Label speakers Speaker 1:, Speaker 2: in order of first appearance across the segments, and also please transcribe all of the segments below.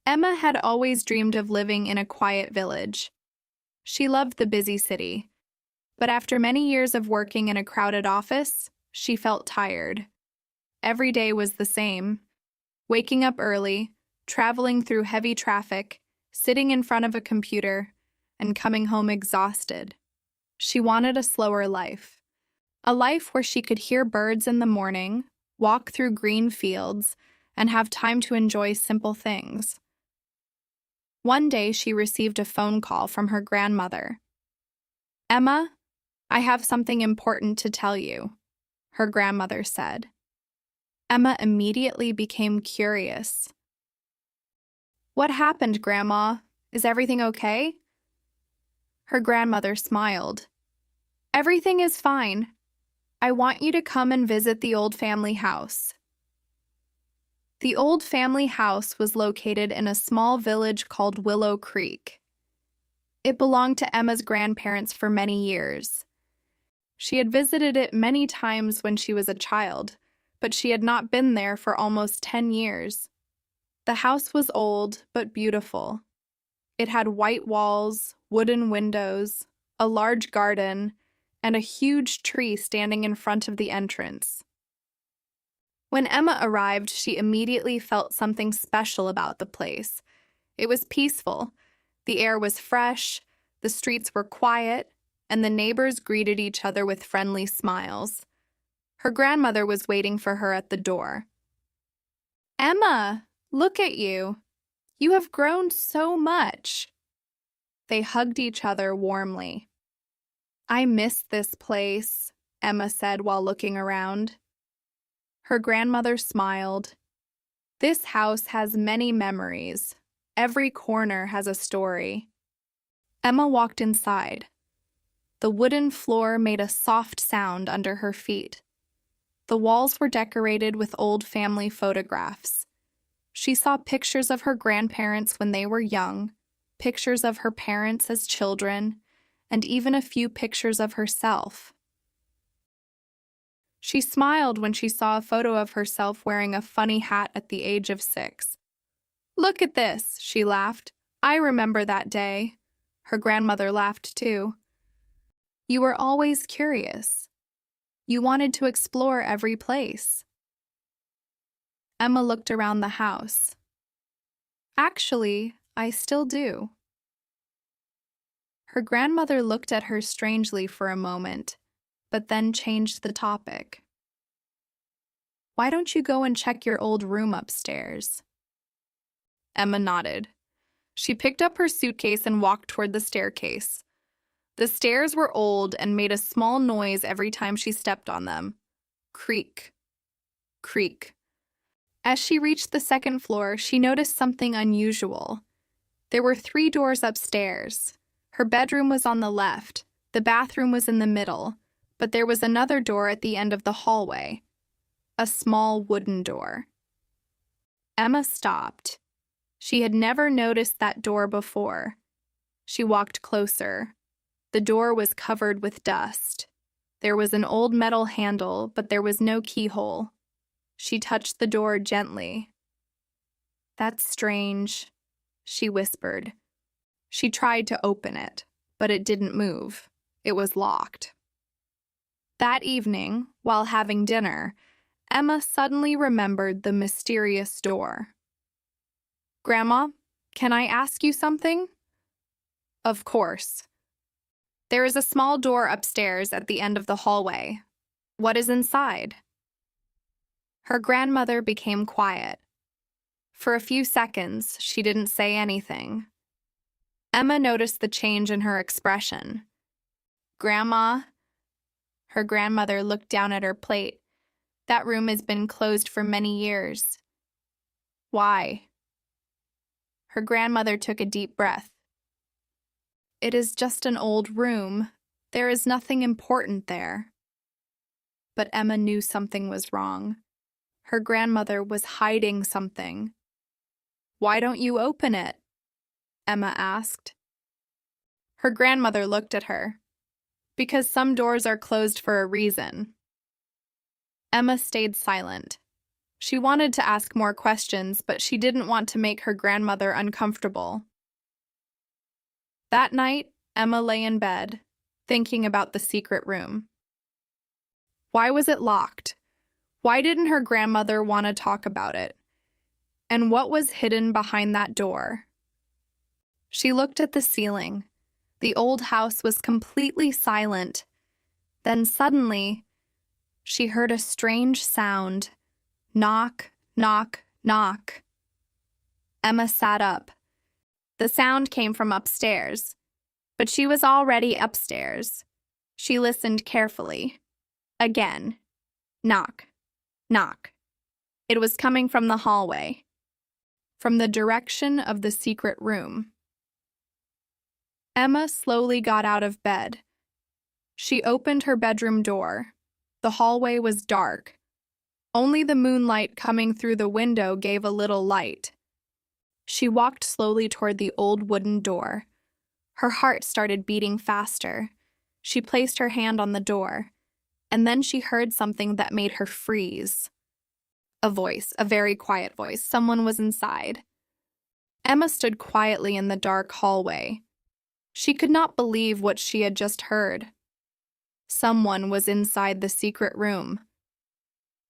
Speaker 1: Emma had always dreamed of living in a quiet village. She loved the busy city, but after many years of working in a crowded office, she felt tired. Every day was the same: waking up early, traveling through heavy traffic, sitting in front of a computer, and coming home exhausted. She wanted a slower life, a life where she could hear birds in the morning, walk through green fields, and have time to enjoy simple things. One day she received a phone call from her grandmother. "Emma, I have something important to tell you," her grandmother said. Emma immediately became curious. "What happened, Grandma? Is everything okay?" Her grandmother smiled. "Everything is fine. I want you to come and visit the old family house." The old family house was located in a small village called Willow Creek. It belonged to Emma's grandparents for many years. She had visited it many times when she was a child, but she had not been there for almost 10 years. The house was old but beautiful. It had white walls, wooden windows, a large garden, and a huge tree standing in front of the entrance. When Emma arrived, she immediately felt something special about the place. It was peaceful. The air was fresh, the streets were quiet, and the neighbors greeted each other with friendly smiles. Her grandmother was waiting for her at the door. "Emma, look at you. You have grown so much." They hugged each other warmly. "I miss this place," Emma said while looking around. Her grandmother smiled. "This house has many memories. Every corner has a story." Emma walked inside. The wooden floor made a soft sound under her feet. The walls were decorated with old family photographs. She saw pictures of her grandparents when they were young, pictures of her parents as children, and even a few pictures of herself. She smiled when she saw a photo of herself wearing a funny hat at the age of 6. "Look at this," she laughed. "I remember that day." Her grandmother laughed too. "You were always curious. You wanted to explore every place." Emma looked around the house. "Actually, I still do." Her grandmother looked at her strangely for a moment, but then changed the topic. "Why don't you go and check your old room upstairs?" Emma nodded. She picked up her suitcase and walked toward the staircase. The stairs were old and made a small noise every time she stepped on them. Creak, creak. As she reached the second floor, she noticed something unusual. There were 3 doors upstairs. Her bedroom was on the left, the bathroom was in the middle, but there was another door at the end of the hallway. A small wooden door. Emma stopped. She had never noticed that door before. She walked closer. The door was covered with dust. There was an old metal handle, but there was no keyhole. She touched the door gently. "That's strange," she whispered. She tried to open it, but it didn't move. It was locked. That evening, while having dinner, Emma suddenly remembered the mysterious door. "Grandma, can I ask you something?" "Of course." "There is a small door upstairs at the end of the hallway. What is inside?" Her grandmother became quiet. For a few seconds, she didn't say anything. Emma noticed the change in her expression. "Grandma?" Her grandmother looked down at her plate. "That room has been closed for many years." "Why?" Her grandmother took a deep breath. "It is just an old room. There is nothing important there." But Emma knew something was wrong. Her grandmother was hiding something. "Why don't you open it?" Emma asked. Her grandmother looked at her. "Because some doors are closed for a reason." Emma stayed silent. She wanted to ask more questions, but she didn't want to make her grandmother uncomfortable. That night, Emma lay in bed, thinking about the secret room. Why was it locked? Why didn't her grandmother want to talk about it? And what was hidden behind that door? She looked at the ceiling. The old house was completely silent. Then suddenly, she heard a strange sound. Knock, knock, knock. Emma sat up. The sound came from upstairs, but she was already upstairs. She listened carefully. Again. Knock, knock. It was coming from the hallway, from the direction of the secret room. Emma slowly got out of bed. She opened her bedroom door. The hallway was dark. Only the moonlight coming through the window gave a little light. She walked slowly toward the old wooden door. Her heart started beating faster. She placed her hand on the door, and then she heard something that made her freeze. A voice, a very quiet voice. Someone was inside. Emma stood quietly in the dark hallway. She could not believe what she had just heard. Someone was inside the secret room.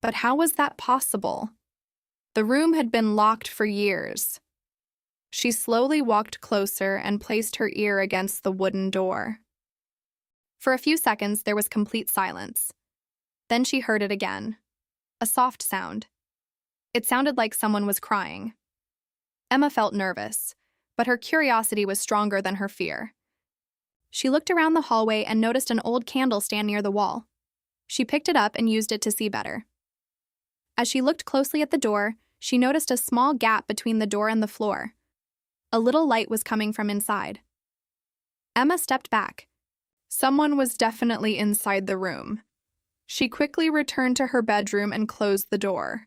Speaker 1: But how was that possible? The room had been locked for years. She slowly walked closer and placed her ear against the wooden door. For a few seconds, there was complete silence. Then she heard it again. A soft sound. It sounded like someone was crying. Emma felt nervous, but her curiosity was stronger than her fear. She looked around the hallway and noticed an old candle stand near the wall. She picked it up and used it to see better. As she looked closely at the door, she noticed a small gap between the door and the floor. A little light was coming from inside. Emma stepped back. Someone was definitely inside the room. She quickly returned to her bedroom and closed the door.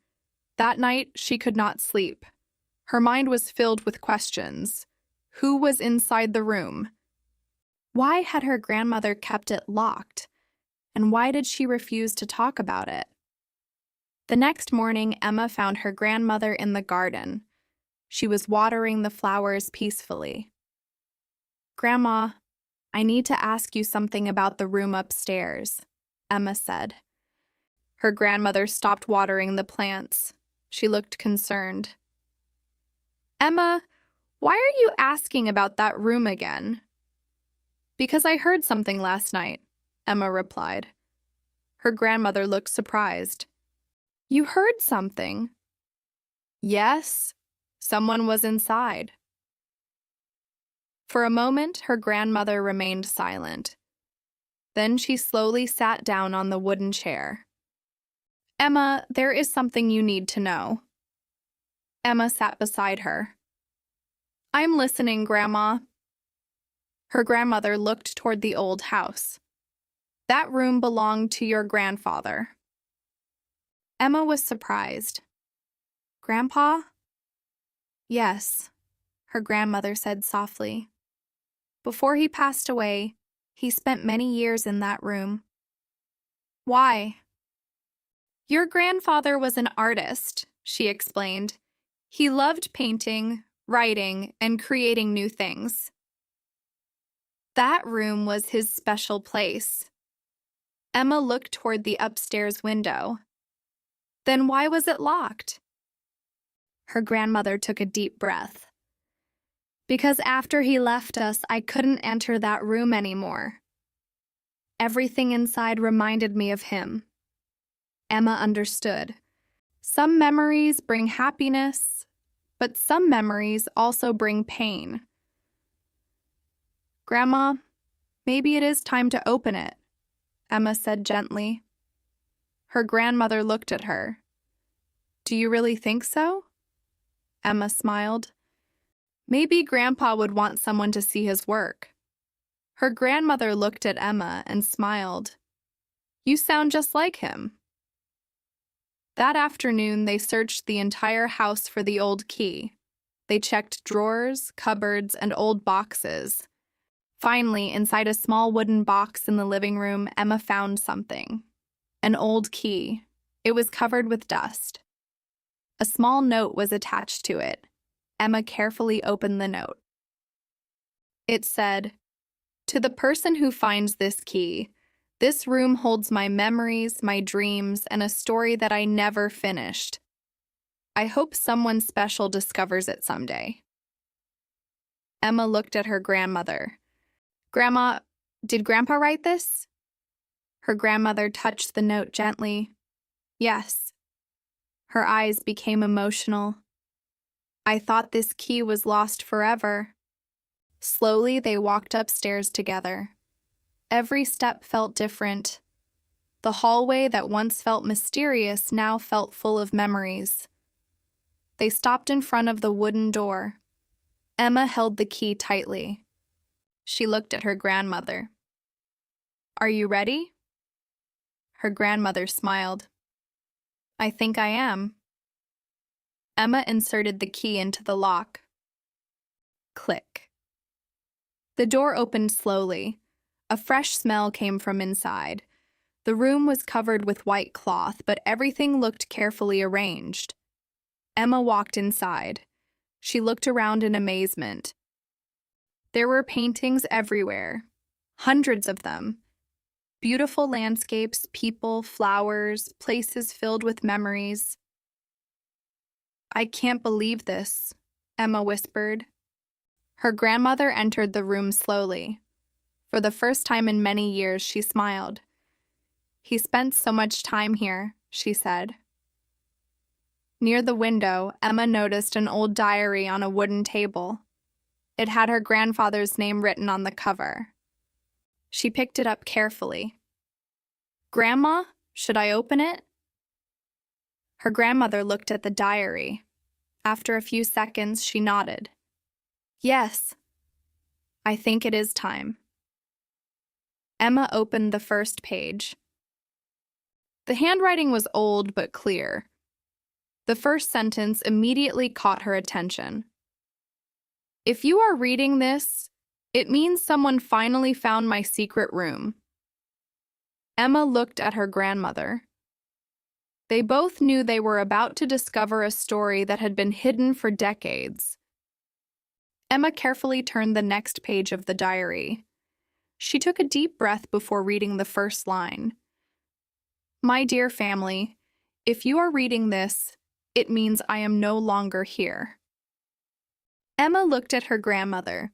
Speaker 1: That night, she could not sleep. Her mind was filled with questions. Who was inside the room? Why had her grandmother kept it locked? And why did she refuse to talk about it? The next morning, Emma found her grandmother in the garden. She was watering the flowers peacefully. "Grandma, I need to ask you something about the room upstairs," Emma said. Her grandmother stopped watering the plants. She looked concerned. "Emma, why are you asking about that room again?" "Because I heard something last night," Emma replied. Her grandmother looked surprised. "You heard something?" "Yes, someone was inside." For a moment, her grandmother remained silent. Then she slowly sat down on the wooden chair. "Emma, there is something you need to know." Emma sat beside her. "I'm listening, Grandma." Her grandmother looked toward the old house. "That room belonged to your grandfather." Emma was surprised. "Grandpa?" "Yes," her grandmother said softly. "Before he passed away, he spent many years in that room." "Why?" "Your grandfather was an artist," she explained. "He loved painting, writing, and creating new things. That room was his special place." Emma looked toward the upstairs window. "Then why was it locked?" Her grandmother took a deep breath. "Because after he left us, I couldn't enter that room anymore. Everything inside reminded me of him." Emma understood. Some memories bring happiness, but some memories also bring pain. "Grandma, maybe it is time to open it," Emma said gently. Her grandmother looked at her. "Do you really think so?" Emma smiled. "Maybe Grandpa would want someone to see his work." Her grandmother looked at Emma and smiled. "You sound just like him." That afternoon, they searched the entire house for the old key. They checked drawers, cupboards, and old boxes. Finally, inside a small wooden box in the living room, Emma found something. An old key. It was covered with dust. A small note was attached to it. Emma carefully opened the note. It said, "To the person who finds this key, this room holds my memories, my dreams, and a story that I never finished. I hope someone special discovers it someday." Emma looked at her grandmother. "Grandma, did Grandpa write this?" Her grandmother touched the note gently. "Yes." Her eyes became emotional. "I thought this key was lost forever." Slowly, they walked upstairs together. Every step felt different. The hallway that once felt mysterious now felt full of memories. They stopped in front of the wooden door. Emma held the key tightly. She looked at her grandmother. "Are you ready?" Her grandmother smiled. "I think I am." Emma inserted the key into the lock. Click. The door opened slowly. A fresh smell came from inside. The room was covered with white cloth, but everything looked carefully arranged. Emma walked inside. She looked around in amazement. There were paintings everywhere, hundreds of them. Beautiful landscapes, people, flowers, places filled with memories. "I can't believe this," Emma whispered. Her grandmother entered the room slowly. For the first time in many years, she smiled. "He spent so much time here," she said. Near the window, Emma noticed an old diary on a wooden table. It had her grandfather's name written on the cover. She picked it up carefully. "Grandma, should I open it?" Her grandmother looked at the diary. After a few seconds, she nodded. "Yes, I think it is time." Emma opened the first page. The handwriting was old but clear. The first sentence immediately caught her attention. "If you are reading this, it means someone finally found my secret room." Emma looked at her grandmother. They both knew they were about to discover a story that had been hidden for decades. Emma carefully turned the next page of the diary. She took a deep breath before reading the first line. "My dear family, if you are reading this, it means I am no longer here." Emma looked at her grandmother.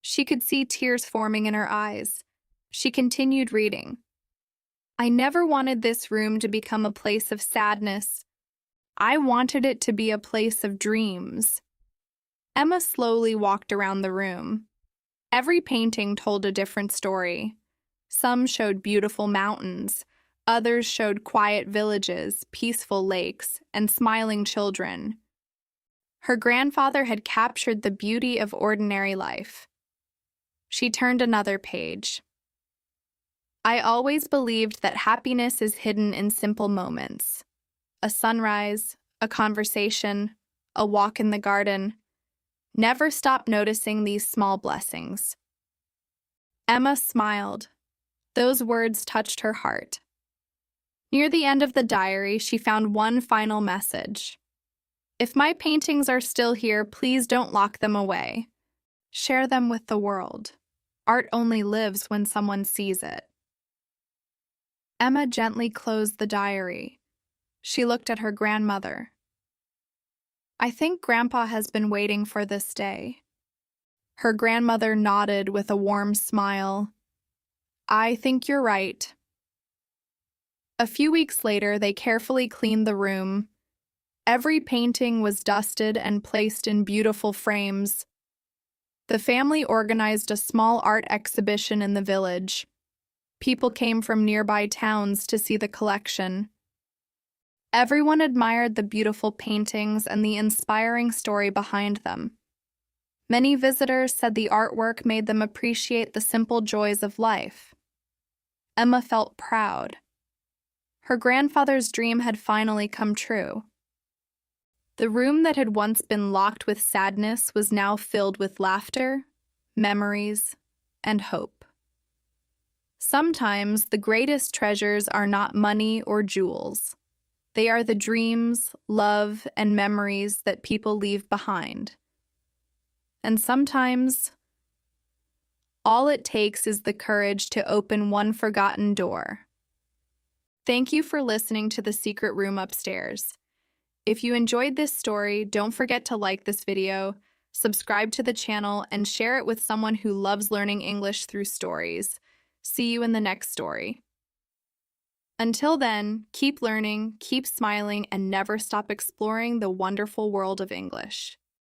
Speaker 1: She could see tears forming in her eyes. She continued reading. "I never wanted this room to become a place of sadness. I wanted it to be a place of dreams." Emma slowly walked around the room. Every painting told a different story. Some showed beautiful mountains. Others showed quiet villages, peaceful lakes, and smiling children. Her grandfather had captured the beauty of ordinary life. She turned another page. "I always believed that happiness is hidden in simple moments. A sunrise, a conversation, a walk in the garden. Never stop noticing these small blessings." Emma smiled. Those words touched her heart. Near the end of the diary, she found one final message. "If my paintings are still here, please don't lock them away. Share them with the world. Art only lives when someone sees it." Emma gently closed the diary. She looked at her grandmother. "I think Grandpa has been waiting for this day." Her grandmother nodded with a warm smile. "I think you're right." A few weeks later, they carefully cleaned the room. Every painting was dusted and placed in beautiful frames. The family organized a small art exhibition in the village. People came from nearby towns to see the collection. Everyone admired the beautiful paintings and the inspiring story behind them. Many visitors said the artwork made them appreciate the simple joys of life. Emma felt proud. Her grandfather's dream had finally come true. The room that had once been locked with sadness was now filled with laughter, memories, and hope. Sometimes the greatest treasures are not money or jewels. They are the dreams, love, and memories that people leave behind. And sometimes, all it takes is the courage to open one forgotten door. Thank you for listening to The Secret Room Upstairs. If you enjoyed this story, don't forget to like this video, subscribe to the channel, and share it with someone who loves learning English through stories. See you in the next story. Until then, keep learning, keep smiling, and never stop exploring the wonderful world of English.